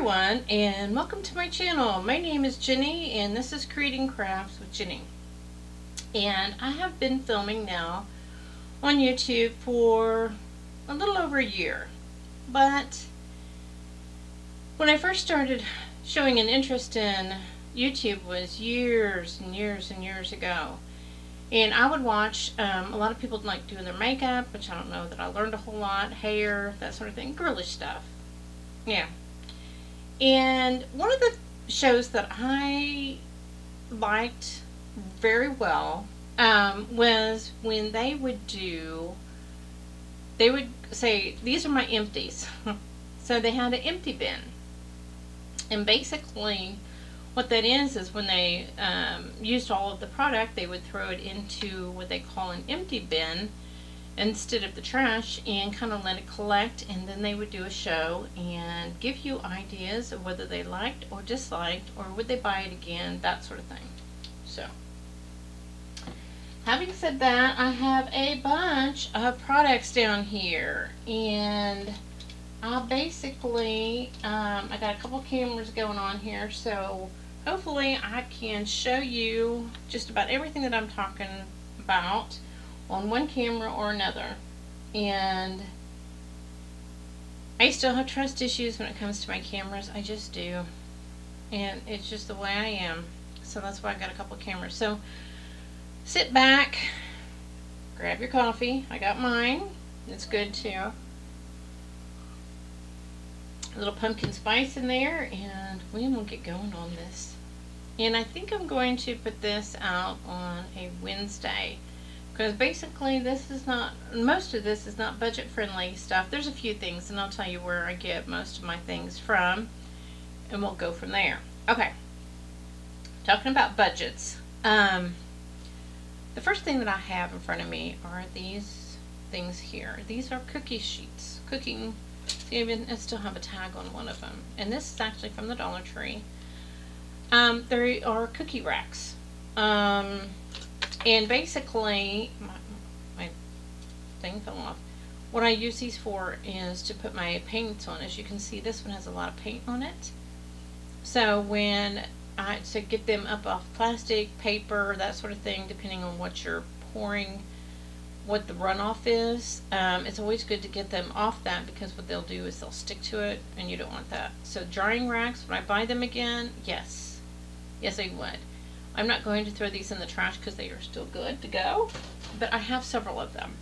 everyone, and welcome to my channel. My name is Jenny and this is Creating Crafts with Jenny. And I have been filming now on YouTube for a little over a year. But when I first started showing an interest in YouTube was years and years and years ago. And I would watch a lot of people like doing their makeup, which I don't know that I learned a whole lot, hair, that sort of thing, girlish stuff. Yeah. And one of the shows that I liked very well was when they would say, these are my empties. So they had an empty bin. And basically what that is when they used all of the product, they would throw it into what they call an empty bin instead of the trash and kind of let it collect, and then they would do a show and give you ideas of whether they liked or disliked or would they buy it again, that sort of thing. So having said that, I have a bunch of products down here, and I basically I got a couple cameras going on here, so hopefully I can show you just about everything that I'm talking about on one camera or another. And I still have trust issues when it comes to my cameras. I just do. And it's just the way I am. So that's why I got a couple cameras. So sit back, grab your coffee. I got mine. It's good too. A little pumpkin spice in there, and we will get going on this. And I think I'm going to put this out on a Wednesday, because basically most of this is not budget friendly stuff. There's a few things, and I'll tell you where I get most of my things from, and we'll go from there. Okay, talking about budgets. The first thing that I have in front of me are these things here. These are cookie sheets, cooking. See, I still have a tag on one of them, and this is actually from the Dollar Tree. There are cookie racks. And basically, my thing fell off. What I use these for is to put my paints on. As you can see, this one has a lot of paint on it. So to get them up off plastic, paper, that sort of thing, depending on what you're pouring, what the runoff is, it's always good to get them off that, because what they'll do is they'll stick to it, and you don't want that. So drying racks, would I buy them again? Yes. Yes, I would. I'm not going to throw these in the trash because they are still good to go, but I have several of them.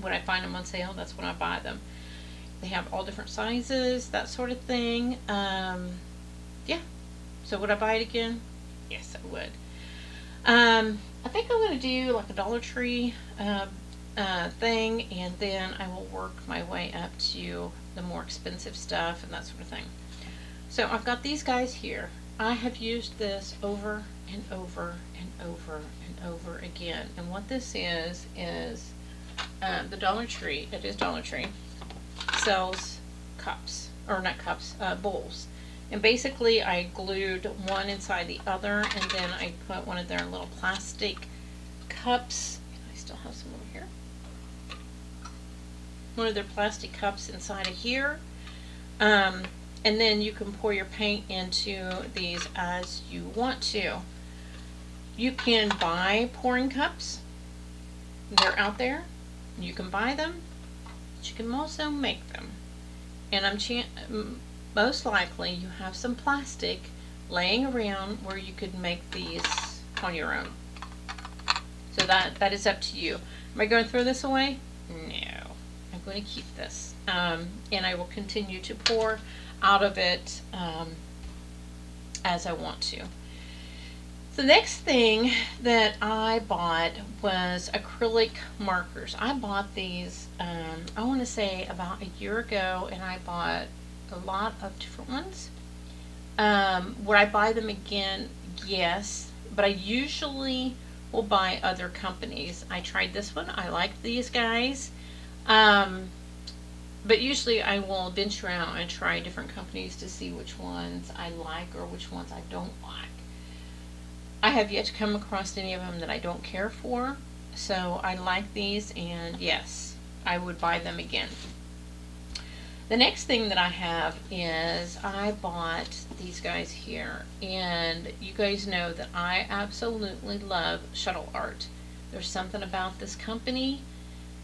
When I find them on sale, that's when I buy them. They have all different sizes, that sort of thing. Yeah. So would I buy it again? Yes, I would. I think I'm going to do like a Dollar Tree thing, and then I will work my way up to the more expensive stuff and that sort of thing. So I've got these guys here. I have used this over and over and over and over again. And what this is the Dollar Tree, it is Dollar Tree, sells cups, or not cups, bowls. And basically I glued one inside the other, and then I put one of their little plastic cups. I still have some over here. One of their plastic cups inside of here. And then you can pour your paint into these as you want to. You can buy pouring cups. They're out there. You can buy them, but you can also make them. And most likely you have some plastic laying around where you could make these on your own. So that is up to you. Am I going to throw this away? No. I'm going to keep this. And I will continue to pour out of it as I want to. The next thing that I bought was acrylic markers. I bought these, I want to say about a year ago, and I bought a lot of different ones. Would I buy them again? Yes, but I usually will buy other companies. I tried this one. I like these guys. But usually I will venture out and try different companies to see which ones I like or which ones I don't like. I have yet to come across any of them that I don't care for, so I like these, and yes, I would buy them again. The next thing that I have is I bought these guys here, and you guys know that I absolutely love shuttle art. There's something about this company.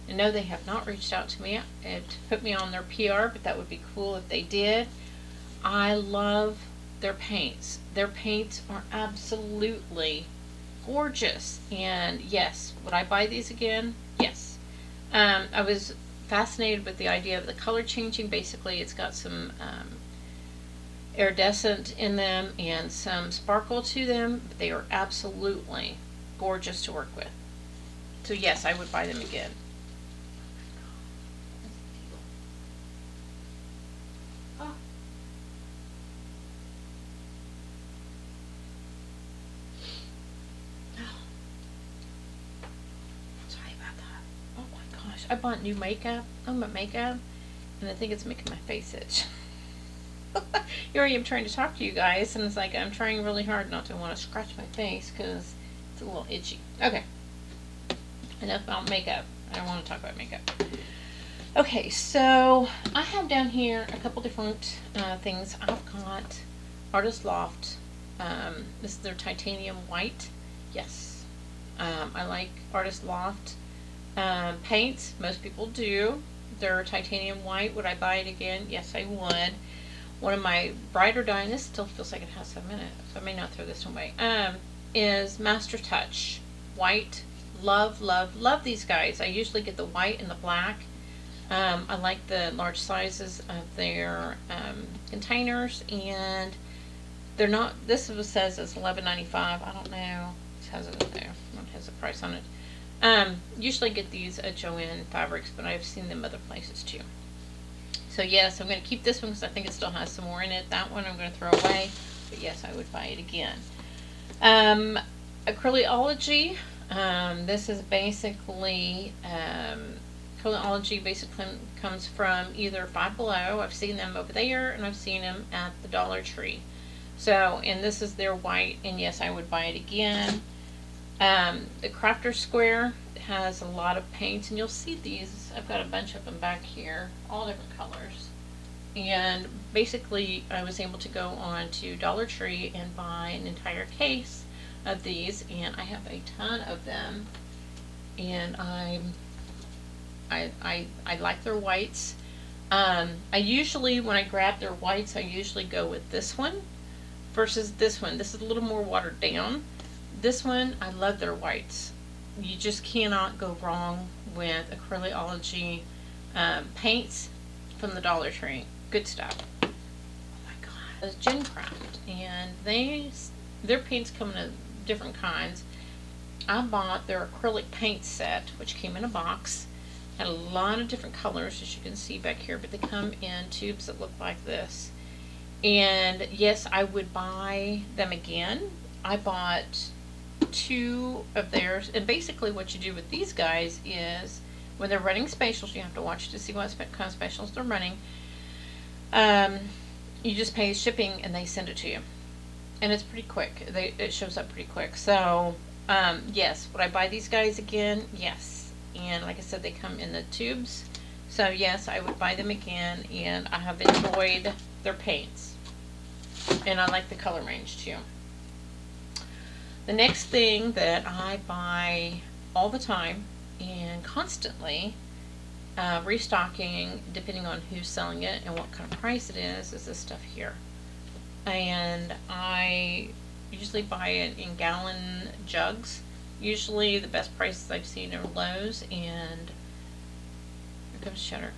I know they have not reached out to me to put me on their PR, but that would be cool if they did. I love their paints. Their paints are absolutely gorgeous. And yes, would I buy these again? Yes. I was fascinated with the idea of the color changing. Basically, it's got some iridescent in them and some sparkle to them, but they are absolutely gorgeous to work with. So yes, I would buy them again. Oh. Sorry about that. Oh my gosh, I bought new makeup. I'm at makeup, and I think it's making my face itch. Here I am trying to talk to you guys, and it's like I'm trying really hard not to want to scratch my face because it's a little itchy. Okay, enough about makeup. I don't want to talk about makeup. Okay, so I have down here a couple different things. I've got Artist Loft. This is their titanium white. Yes, I like Artist Loft paints. Most people do. They're titanium white. Would I buy it again? Yes, I would. One of my brighter dye, and this still feels like it has some in it, so I may not throw this one away, is Master Touch white. Love, love, love these guys. I usually get the white and the black. I like the large sizes of their containers, and they're not. This says it's $11.95. I don't know. It has it there. It has a price on it. Usually get these at Joann Fabrics, but I've seen them other places too. So yes, I'm going to keep this one because I think it still has some more in it. That one I'm going to throw away, but yes, I would buy it again. Acryliology. This is basically Acryliology basically comes from either Five Below. I've seen them over there, and I've seen them at the Dollar Tree. So, and this is their white, and yes, I would buy it again. The Crafter Square has a lot of paints, and you'll see these. I've got a bunch of them back here, all different colors. And basically, I was able to go on to Dollar Tree and buy an entire case of these, and I have a ton of them. And I like their whites. I usually, when I grab their whites, I usually go with this one versus this one. This is a little more watered down. This one, I love their whites. You just cannot go wrong with Acryliology paints from the Dollar Tree. Good stuff. Oh my god. It's GenCraft, and their paints come in different kinds. I bought their acrylic paint set, which came in a box. Had a lot of different colors, as you can see back here, but they come in tubes that look like this. And yes, I would buy them again. I bought 2 of theirs, and basically what you do with these guys is when they're running specials, you have to watch to see what kind of specials they're running. You just pay shipping and they send it to you, and it's pretty quick. It shows up pretty quick. So yes, would I buy these guys again? Yes. And like I said, they come in the tubes, so yes, I would buy them again, and I have enjoyed their paints, and I like the color range too. The next thing that I buy all the time and constantly restocking, depending on who's selling it and what kind of price it is this stuff here. And I usually buy it in gallon jugs. Usually the best prices I've seen are Lowe's and here comes Cheddar.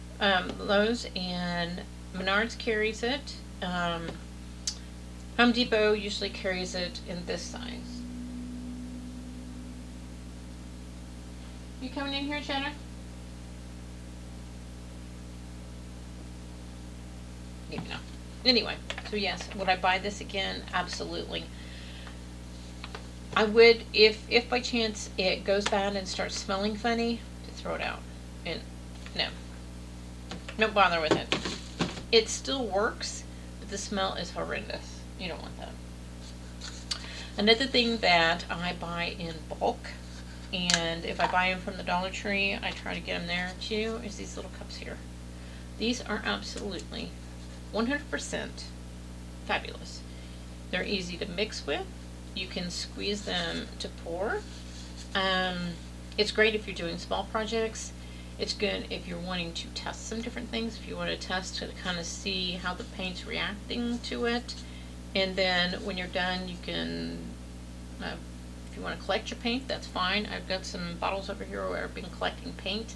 Lowe's and Menards carries it. Home Depot usually carries it in this size. You coming in here, Cheddar? Maybe not. Anyway, so yes, would I buy this again? Absolutely. I would, if by chance it goes bad and starts smelling funny, to throw it out. And no, don't bother with it. It still works, but the smell is horrendous. You don't want that. Another thing that I buy in bulk, and if I buy them from the Dollar Tree, I try to get them there too, is these little cups here. These are absolutely 100% fabulous. They're easy to mix with. You can squeeze them to pour. It's great if you're doing small projects. It's good if you're wanting to test some different things, if you want to test to kind of see how the paint's reacting to it. And then when you're done, you can, if you want to collect your paint, that's fine. I've got some bottles over here where I've been collecting paint,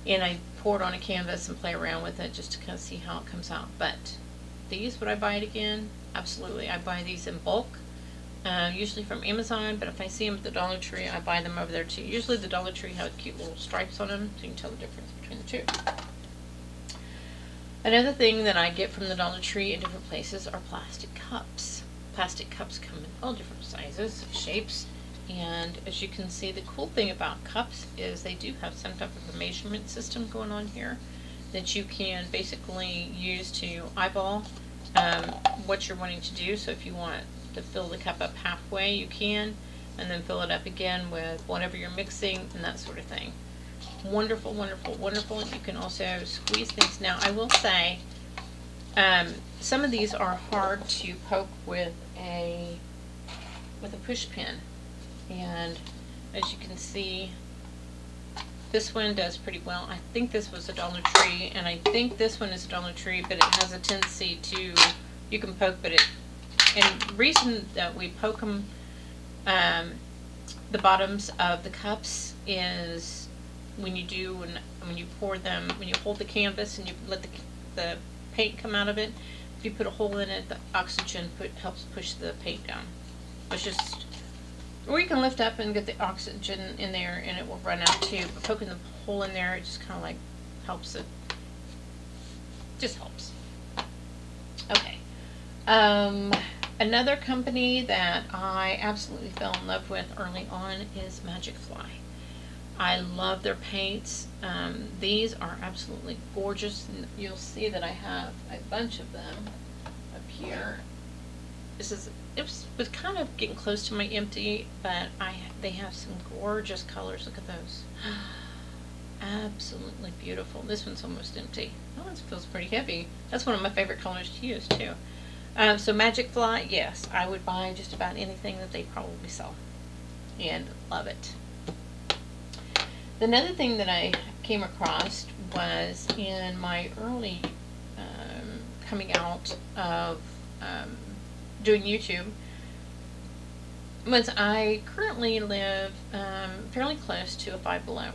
and I pour it on a canvas and play around with it just to kind of see how it comes out. But these, would I buy it again? Absolutely. I buy these in bulk. Usually from Amazon, but if I see them at the Dollar Tree, I buy them over there too. Usually the Dollar Tree has cute little stripes on them, so you can tell the difference between the two. Another thing that I get from the Dollar Tree in different places are plastic cups. Plastic cups come in all different sizes, shapes, and as you can see, the cool thing about cups is they do have some type of a measurement system going on here that you can basically use to eyeball what you're wanting to do. So if you want to fill the cup up halfway, you can, and then fill it up again with whatever you're mixing and that sort of thing. Wonderful, wonderful, wonderful. You can also squeeze things. Now, I will say, some of these are hard to poke with a push pin, and as you can see, this one does pretty well. I think this was a Dollar Tree, and I think this one is a Dollar Tree, but it has a tendency to, you can poke, but and the reason that we poke them, the bottoms of the cups, is when you pour them, when you hold the canvas and you let the paint come out of it, if you put a hole in it, the oxygen helps push the paint down. It's just, or you can lift up and get the oxygen in there and it will run out too, but poking the hole in there, it just kind of like helps it, just helps. Okay. Another company that I absolutely fell in love with early on is Magic Fly. I love their paints. These are absolutely gorgeous. You'll see that I have a bunch of them up here. It was kind of getting close to my empty, but they have some gorgeous colors. Look at those. Absolutely beautiful. This one's almost empty. That one feels pretty heavy. That's one of my favorite colors to use too. So Magic Fly, yes, I would buy just about anything that they probably sell, and love it. Another thing that I came across was in my early coming out of doing YouTube, was I currently live fairly close to a Five Below.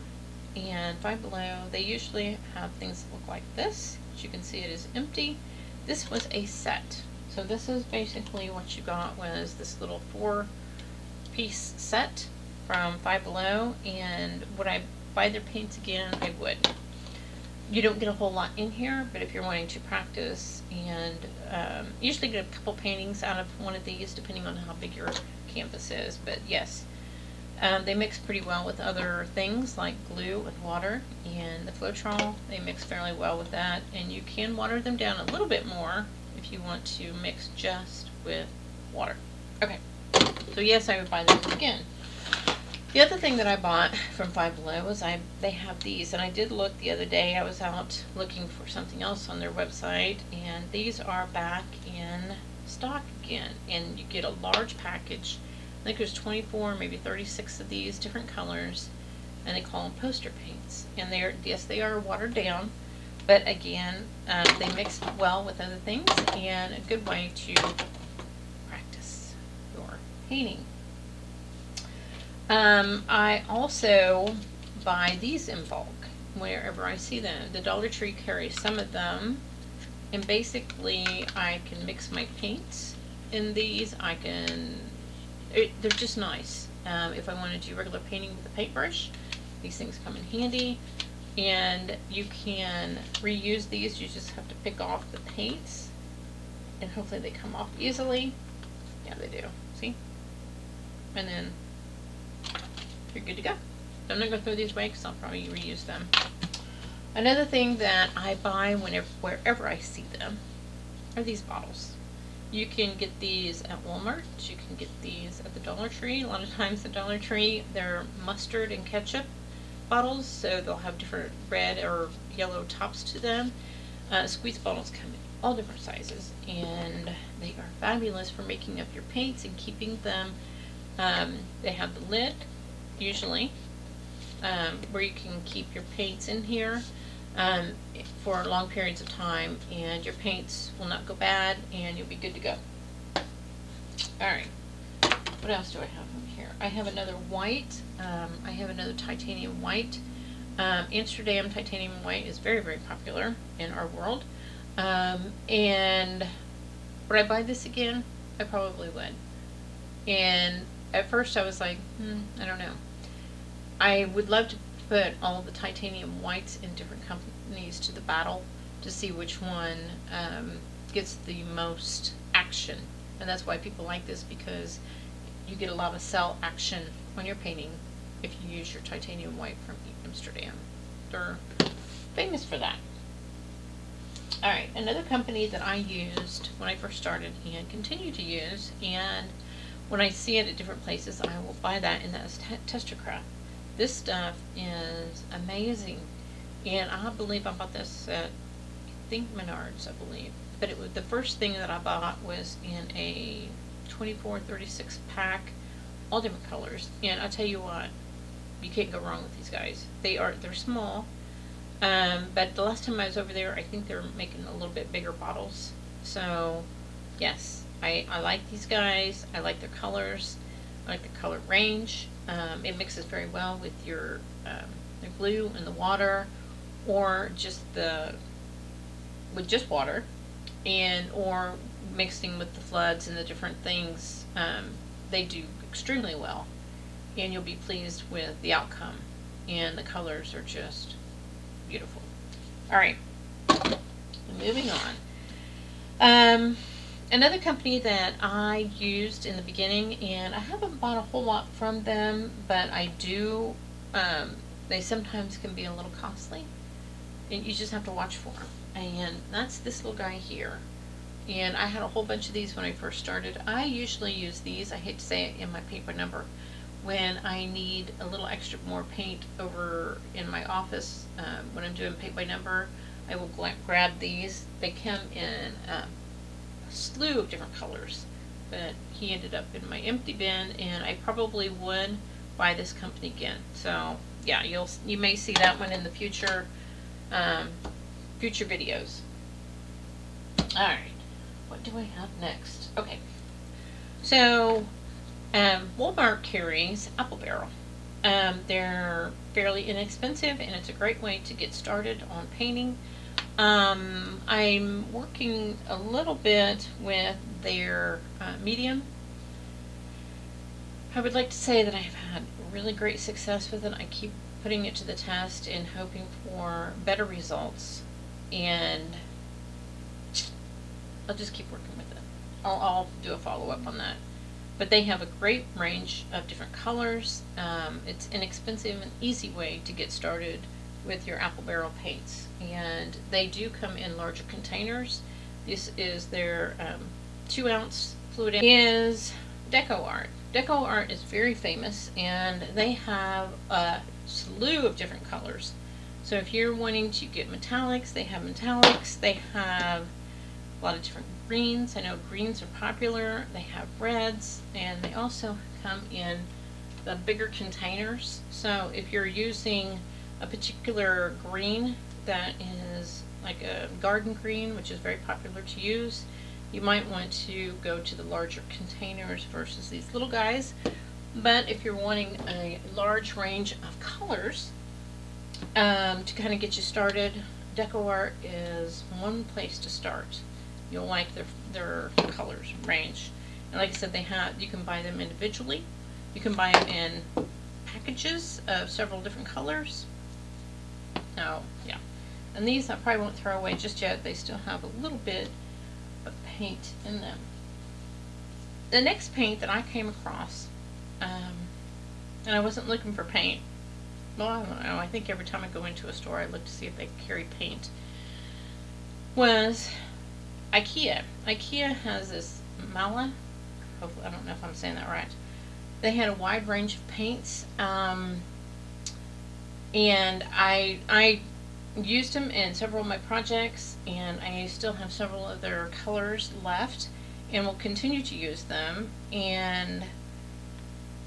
And Five Below, they usually have things that look like this. As you can see, it is empty. This was a set. So this is basically what you got, was this little 4-piece set from Five Below, and would I buy their paints again? I would. You don't get a whole lot in here, but if you're wanting to practice, and usually get a couple paintings out of one of these depending on how big your canvas is, but yes, they mix pretty well with other things like glue and water, and the Floetrol, they mix fairly well with that, and you can water them down a little bit more if you want to mix just with water. Okay, so yes, I would buy those again. The other thing that I bought from Five Below was they have these, and I did look the other day. I was out looking for something else on their website, and these are back in stock again, and you get a large package. I think there's 24, maybe 36 of these different colors, and they call them poster paints. And they are watered down, but again, they mix well with other things, and a good way to practice your painting. I also buy these in bulk wherever I see them. The Dollar Tree carries some of them, and basically I can mix my paints in these. They're just nice. If I want to do regular painting with a paintbrush, these things come in handy. And you can reuse these. You just have to pick off the paints, and hopefully they come off easily. Yeah, they do. See? And then you're good to go. So I'm not going to throw these away because I'll probably reuse them. Another thing that I buy wherever I see them are these bottles. You can get these at Walmart. You can get these at the Dollar Tree. A lot of times at Dollar Tree, they're mustard and ketchup bottles, so they'll have different red or yellow tops to them. Squeeze bottles come in all different sizes, and they are fabulous for making up your paints and keeping them. They have the lid, usually, where you can keep your paints in here um, for long periods of time, and your paints will not go bad, and you'll be good to go. Alright, what else do I have in here? I have another white. I have another titanium white. Amsterdam titanium white is very, very popular in our world. And would I buy this again? I probably would. And at first I was like, I don't know. I would love to put all of the titanium whites in different companies to the battle to see which one gets the most action. And that's why people like this, because you get a lot of cell action on your painting if you use your titanium white from Amsterdam. They're famous for that. Alright, another company that I used when I first started and continue to use, and when I see it at different places, I will buy that, and that's Testracraft. This stuff is amazing, and I believe I bought this at, I think, Menards, I believe. But it was the first thing that I bought was in a 24-36 pack, all different colors. And I'll tell you what, you can't go wrong with these guys. They're small, but the last time I was over there, I think they're making a little bit bigger bottles. So, yes, I like these guys. I like their colors. I like the color range. It mixes very well with your the glue and the water, or just with just water, and or mixing with the floods and the different things. They do extremely well, and you'll be pleased with the outcome. And the colors are just beautiful. All right, moving on. Another company that I used in the beginning, and I haven't bought a whole lot from them, but I do, they sometimes can be a little costly, and you just have to watch for them. And that's this little guy here. And I had a whole bunch of these when I first started. I usually use these, I hate to say it, in my paint by number, when I need a little extra more paint over in my office. When I'm doing paint by number, I will grab these. They come in a slew of different colors, but he ended up in my empty bin, and I probably would buy this company again. So yeah, you may see that one in the future future videos. All right, what do I have next? Okay, so Walmart carries Apple Barrel. They're fairly inexpensive, and it's a great way to get started on painting. I'm working a little bit with their medium. I would like to say that I've had really great success with it. I keep putting it to the test and hoping for better results, and I'll just keep working with it. I'll do a follow-up on that. But they have a great range of different colors. It's inexpensive and easy way to get started with your Apple Barrel paints, and they do come in larger containers. This is their 2-ounce fluid. Is Deco Art. Deco Art is very famous, and they have a slew of different colors. So if you're wanting to get metallics, they have metallics. They have a lot of different greens. I know greens are popular. They have reds, and they also come in the bigger containers. So if you're using a particular green that is like a garden green, which is very popular to use, you might want to go to the larger containers versus these little guys. But if you're wanting a large range of colors to kind of get you started, Deco Art is one place to start. You'll like their colors range. And like I said, you can buy them individually. You can buy them in packages of several different colors. Oh, yeah. And these I probably won't throw away just yet. They still have a little bit of paint in them. The next paint that I came across, and I wasn't looking for paint. Well, I don't know. I think every time I go into a store, I look to see if they carry paint. Was IKEA. IKEA has this Mala. Hopefully, I don't know if I'm saying that right. They had a wide range of paints, and I used them in several of my projects, and I still have several of their colors left, and will continue to use them. And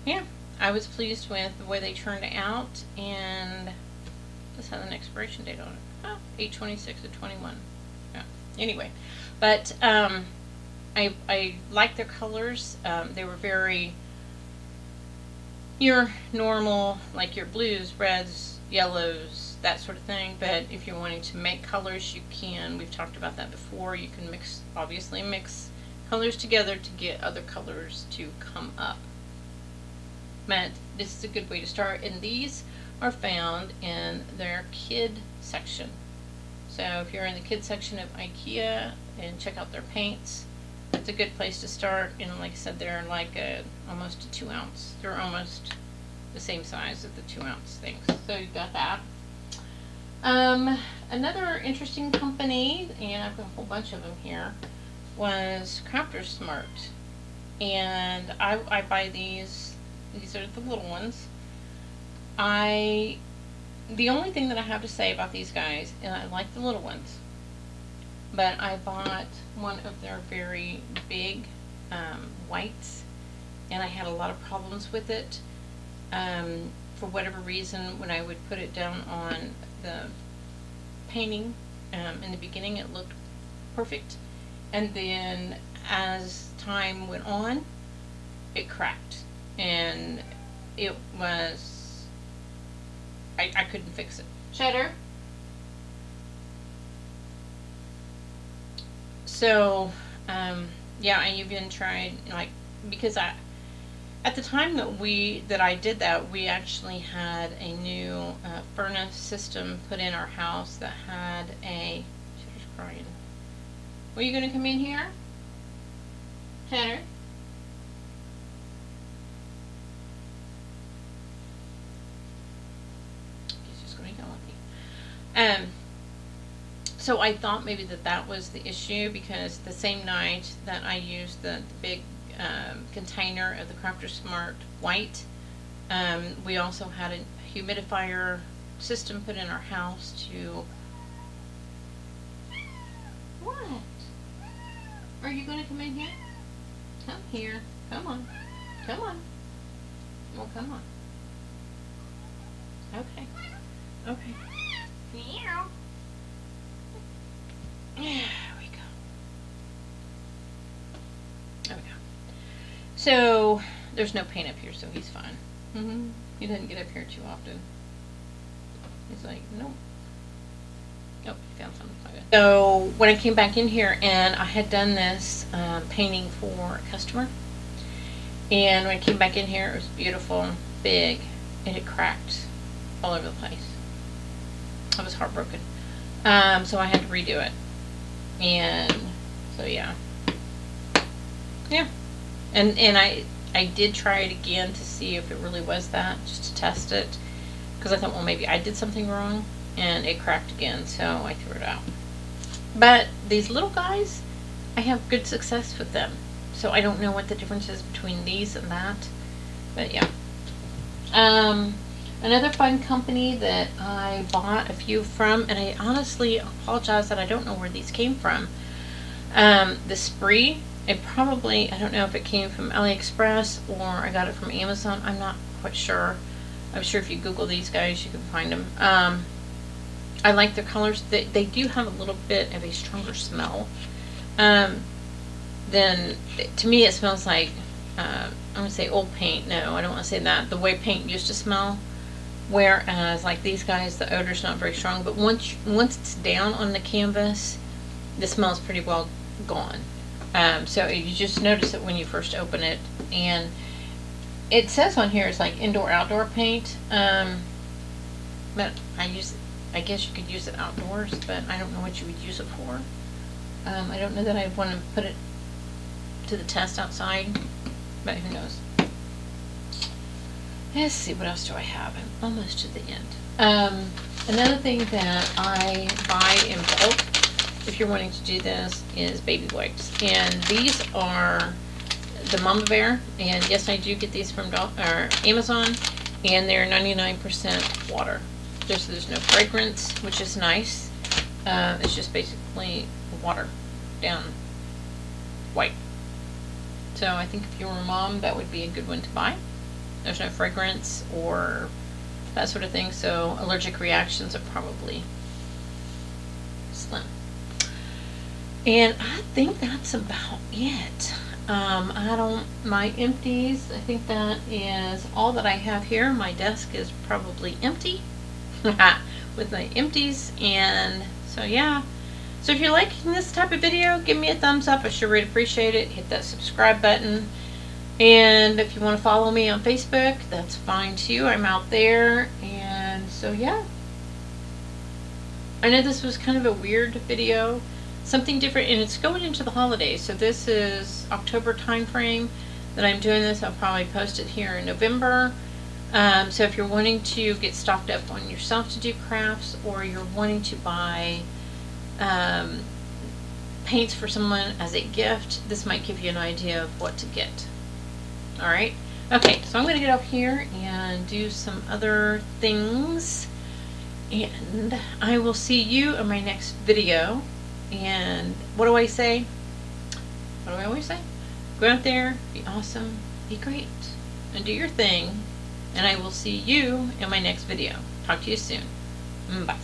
yeah, I was pleased with the way they turned out, and this has an expiration date on it. Oh, 8/26 of 21. Yeah. Anyway, but I like their colors. They were very your normal, like your blues, reds, yellows, that sort of thing. But if you're wanting to make colors, you can. We've talked about that before. You can obviously mix colors together to get other colors to come up. But this is a good way to start, and these are found in their kid section. So if you're in the kid section of IKEA and check out their paints, that's a good place to start. And like I said, they're like almost a 2 ounce. They're almost the same size as the 2 ounce things. So you've got that. Another interesting company, and I've got a whole bunch of them here, was Crafter's Smart. And I buy these. These are the little ones. The only thing that I have to say about these guys, and I like the little ones, but I bought one of their very big whites, and I had a lot of problems with it. For whatever reason, when I would put it down on the painting, in the beginning it looked perfect, and then as time went on, it cracked, and it was, I couldn't fix it. Cheddar. So, yeah, I even tried, like, because at the time that I did that, we actually had a new furnace system put in our house that had Cheddar's crying. Were you going to come in here? Cheddar? He's just going to yell at me. So I thought maybe that was the issue, because the same night that I used the big container of the Crafter's Smart White, we also had a humidifier system put in our house to... What? Are you going to come in here? Come here. Come on. Come on. Well, come on. Okay. Okay. Meow. There we go. There we go. So, there's no paint up here, so he's fine. He doesn't get up here too often. He's like, nope. Nope, found something like that. So, when I came back in here, and I had done this painting for a customer, and when I came back in here, it was beautiful, big, and it cracked all over the place. I was heartbroken. So I had to redo it. And so yeah. And I did try it again to see if it really was that, just to test it, because I thought, well, maybe I did something wrong, and it cracked again, so I threw it out. But these little guys, I have good success with them, so I don't know what the difference is between these and that, but yeah. Another fun company that I bought a few from, and I honestly apologize that I don't know where these came from. The Spree, I don't know if it came from AliExpress or I got it from Amazon. I'm not quite sure. I'm sure if you Google these guys, you can find them. I like their colors. They do have a little bit of a stronger smell. Then, to me, it smells like, I'm going to say old paint. No, I don't want to say that. The way paint used to smell. Whereas, like these guys, the odor's not very strong, but once it's down on the canvas, the smell's pretty well gone. So you just notice it when you first open it, and it says on here it's like indoor-outdoor paint, but I guess you could use it outdoors, but I don't know what you would use it for. I don't know that I'd want to put it to the test outside, but who knows. Let's see, what else do I have? I'm almost to the end. Another thing that I buy in bulk, if you're wanting to do this, is baby wipes. And these are the Mama Bear. And yes, I do get these from Amazon. And they're 99% water. There's no fragrance, which is nice. It's just basically watered down white. So I think if you were a mom, that would be a good one to buy. There's no fragrance or that sort of thing, so allergic reactions are probably slim. And I think that's about it. My empties, I think that is all that I have here. My desk is probably empty with my empties, and so yeah. So if you're liking this type of video, give me a thumbs up. I sure would appreciate it. Hit that subscribe button. And if you want to follow me on Facebook, that's fine too. I'm out there. And so yeah. I know this was kind of a weird video. Something different, and it's going into the holidays. So this is October time frame that I'm doing this. I'll probably post it here in November. So if you're wanting to get stocked up on yourself to do crafts, or you're wanting to buy paints for someone as a gift, this might give you an idea of what to get. Alright, okay, so I'm going to get up here and do some other things, and I will see you in my next video. And what do I say? What do I always say? Go out there, be awesome, be great, and do your thing, and I will see you in my next video. Talk to you soon. Bye.